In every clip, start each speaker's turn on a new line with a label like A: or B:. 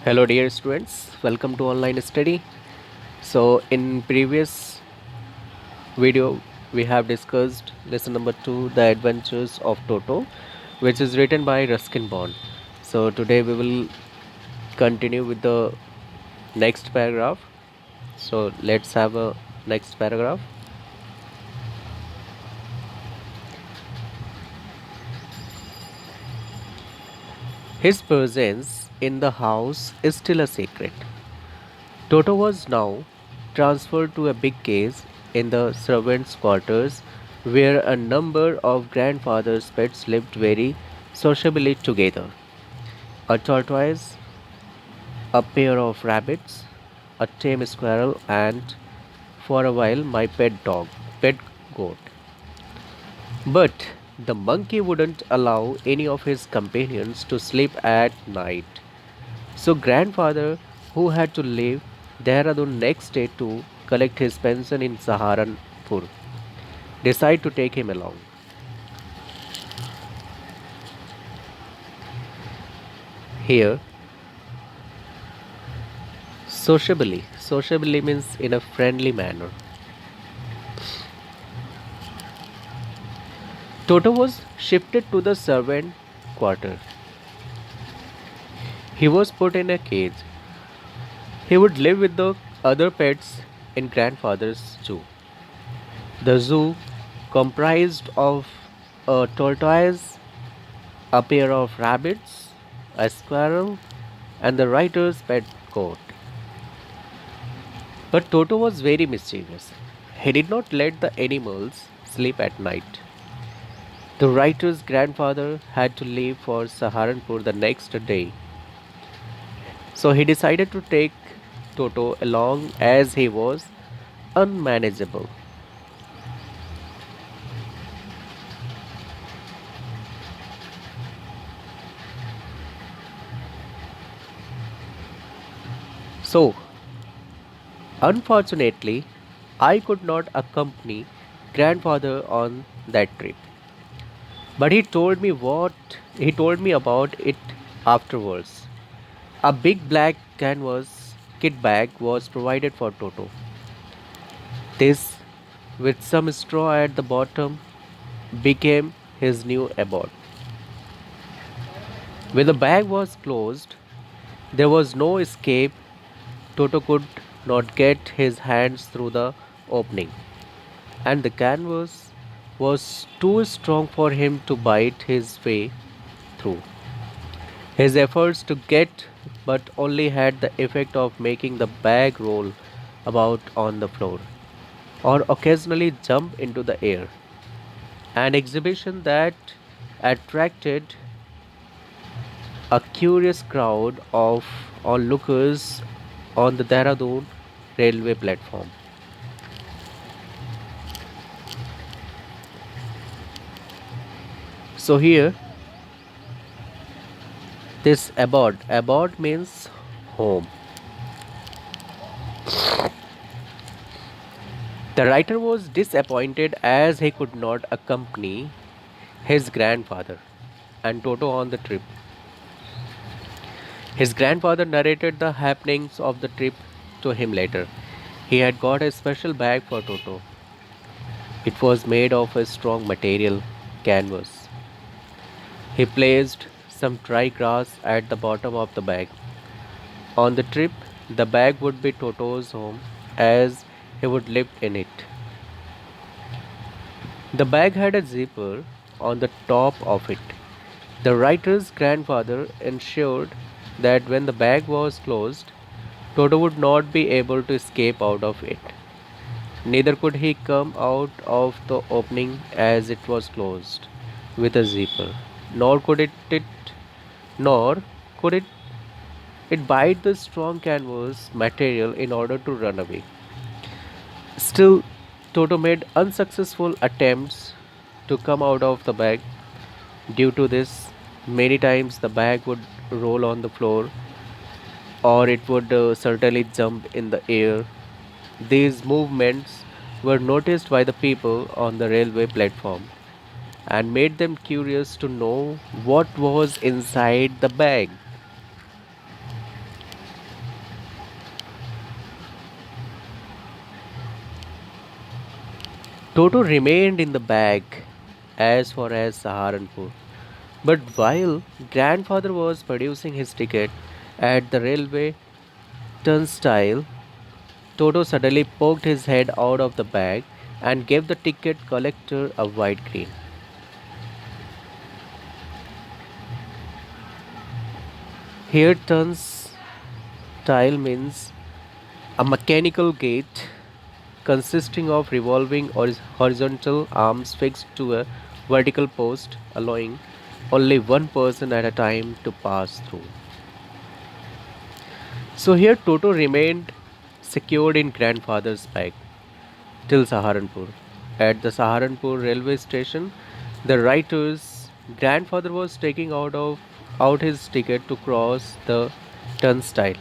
A: Hello dear students, welcome to online study. So in previous video we have discussed lesson number 2, The Adventures of Toto, which is written by Ruskin Bond. So today we will continue with the next paragraph. So let's have a next paragraph. His presence in the house is still a secret. Toto was now transferred to a big cage in the servants' quarters where a number of grandfather's pets lived very sociably together. A tortoise, a pair of rabbits, a tame squirrel, and for a while my pet goat. But the monkey wouldn't allow any of his companions to sleep at night. So grandfather, who had to leave Dehradun next day to collect his pension in Saharanpur, decided to take him along. Here, sociably means in a friendly manner. Toto was shifted to the servant quarter. He was put in a cage. He would live with the other pets in grandfather's zoo. The zoo comprised of a tortoise, a pair of rabbits, a squirrel, and the writer's pet goat. But Toto was very mischievous. He did not let the animals sleep at night. The writer's grandfather had to leave for Saharanpur the next day, so he decided to take Toto along as he was unmanageable. So, unfortunately, I could not accompany grandfather on that trip. But he told me about it afterwards. A big black canvas kit bag was provided for Toto. This, with some straw at the bottom, became his new abode. When the bag was closed, there was no escape. Toto could not get his hands through the opening, and the canvas was too strong for him to bite his way through. His efforts to get but only had the effect of making the bag roll about on the floor or occasionally jump into the air. An exhibition that attracted a curious crowd of onlookers on the Dehradun railway platform. So here, this abode means home. The writer was disappointed as he could not accompany his grandfather and Toto on the trip. His grandfather narrated the happenings of the trip to him later. He had got a special bag for Toto. It was made of a strong material, canvas. He placed some dry grass at the bottom of the bag. On the trip, the bag would be Toto's home as he would live in it. The bag had a zipper on the top of it. The writer's grandfather ensured that when the bag was closed, Toto would not be able to escape out of it. Neither could he come out of the opening as it was closed with a zipper, nor could nor could it bite the strong canvas material in order to run away. Still, Toto made unsuccessful attempts to come out of the bag. Due to this, many times the bag would roll on the floor or it would certainly jump in the air. These movements were noticed by the people on the railway platform and made them curious to know what was inside the bag. Toto remained in the bag as far as Saharanpur. But while grandfather was producing his ticket at the railway turnstile, Toto suddenly poked his head out of the bag and gave the ticket collector a wide grin. Here turnstile means a mechanical gate consisting of revolving horizontal arms fixed to a vertical post, allowing only one person at a time to pass through. So here Toto remained secured in grandfather's bag till Saharanpur. At the Saharanpur railway station, the writer's grandfather was taking out his ticket to cross the turnstile.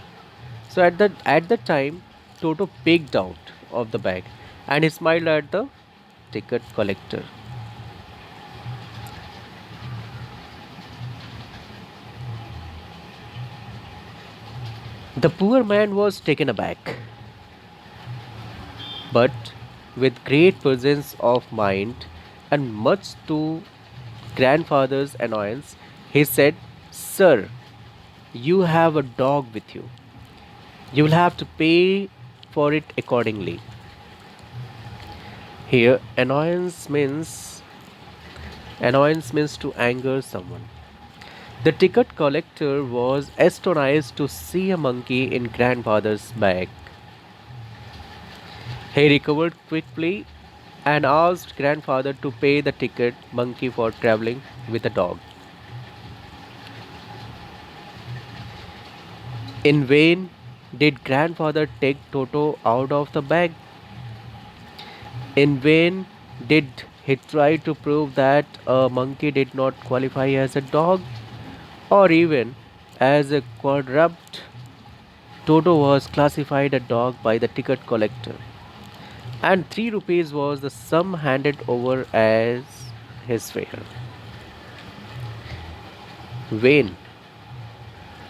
A: So at that time, Toto peeked out of the bag and he smiled at the ticket collector. The poor man was taken aback, but with great presence of mind and much to grandfather's annoyance, he said, "Sir, you have a dog with you. You will have to pay for it accordingly." Here, annoyance means to anger someone. The ticket collector was astonished to see a monkey in grandfather's bag. He recovered quickly and asked grandfather to pay the ticket monkey for traveling with a dog. In vain did grandfather take Toto out of the bag. In vain did he try to prove that a monkey did not qualify as a dog or even as a quadruped. Toto was classified a dog by the ticket collector, and 3 rupees was the sum handed over as his fare. Vain.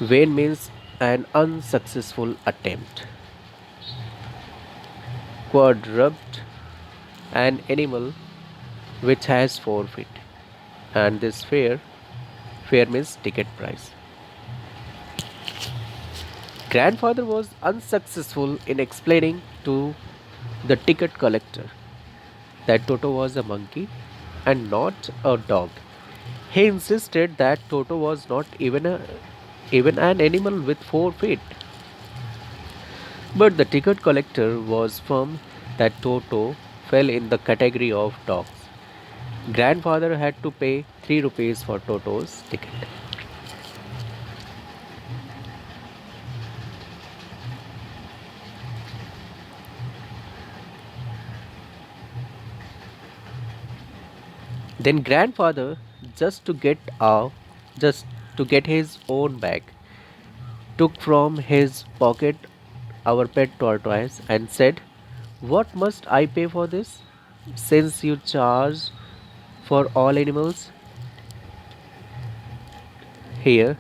A: Vain means an unsuccessful attempt. Quadruped, an animal which has 4 feet, and this fare means ticket price. Grandfather was unsuccessful in explaining to the ticket collector that Toto was a monkey and not a dog. He insisted that Toto was not even an animal with 4 feet. But the ticket collector was firm that Toto fell in the category of dogs. Grandfather had to pay 3 rupees for Toto's ticket. Then grandfather, just to get out, just to get his own bag, took from his pocket our pet tortoise and said, "What must I pay for this? Since you charge for all animals here."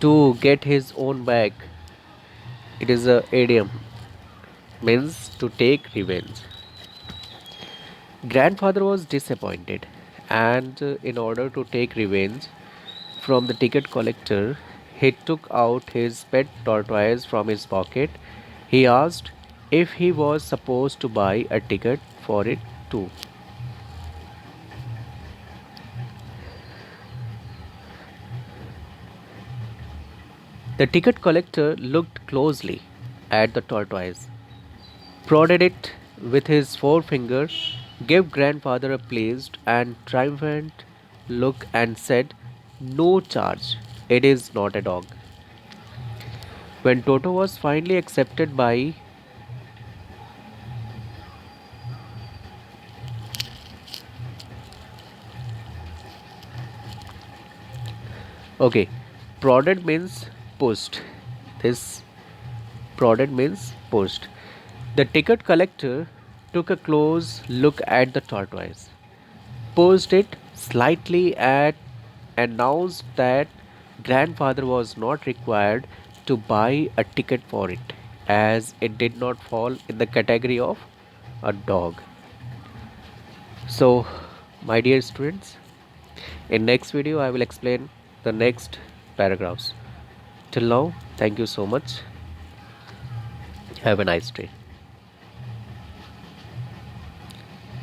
A: To get his own bag, it is a idiom, means to take revenge. Grandfather was disappointed, and in order to take revenge from the ticket collector, he took out his pet tortoise from his pocket. He asked if he was supposed to buy a ticket for it too. The ticket collector looked closely at the tortoise, prodded it with his forefinger, gave grandfather a pleased and triumphant look, and said, "No charge. It is not a dog." When Toto was finally accepted by, okay, prodded means pushed. This prodded means pushed. The ticket collector took a close look at the tortoise, posed it slightly, and announced that grandfather was not required to buy a ticket for it, as it did not fall in the category of a dog. So, my dear students, in next video I will explain the next paragraphs. Till now, thank you so much. Have a nice day.